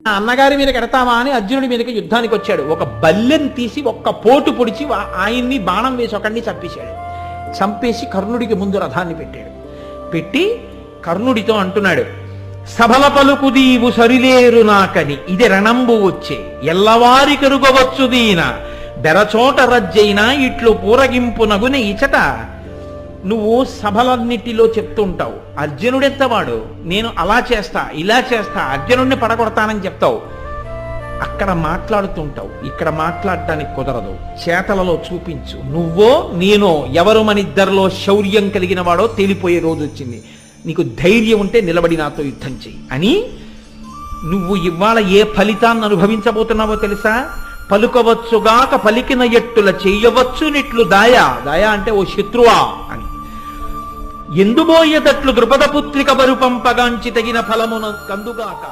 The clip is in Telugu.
అన్నగారి మీద కడతావా అని అర్జునుడి మీదకి యుద్ధానికి వచ్చాడు. ఒక బల్లెం తీసి ఒక్క పోటు పొడిచి ఆయన్ని బాణం వేసి ఒకడిని చంపేశాడు. చంపేసి కర్ణుడికి ముందు రథాన్ని పెట్టాడు. పెట్టి కర్ణుడితో అంటున్నాడు, సభల పలుకుదీవు సరిలేరు నాకని ఇది రణంబు వచ్చే ఎల్లవారి కరుగవచ్చు దీన బెరచోట రజ్జైనా ఇట్లు పూరగింపునగుని ఇచట. నువ్వు సభలన్నిటిలో చెప్తుంటావు అర్జునుడెంతవాడు, నేను అలా చేస్తా ఇలా చేస్తా అర్జునుడిని పడగొడతానని చెప్తావు. అక్కడ మాట్లాడుతుంటావు, ఇక్కడ మాట్లాడటానికి కుదరదు. చేతలలో చూపించు. నువ్వో నేనో ఎవరు మన ఇద్దరిలో శౌర్యం కలిగిన వాడో తేలిపోయే రోజు వచ్చింది. నీకు ధైర్యం ఉంటే నిలబడి నాతో యుద్ధం చెయ్యి అని. నువ్వు ఇవాళ ఏ ఫలితాన్ని అనుభవించబోతున్నావో తెలుసా? పలుకవచ్చుగాక పలికిన ఎట్టుల చెయ్యవచ్చు నిట్లు దాయా. దాయా అంటే ఓ శత్రువా అని. ఎందుబోయేటట్లు ద్రుపద పుత్రిక బరు పంపగాంచి తగిన ఫలమున కందుగాక.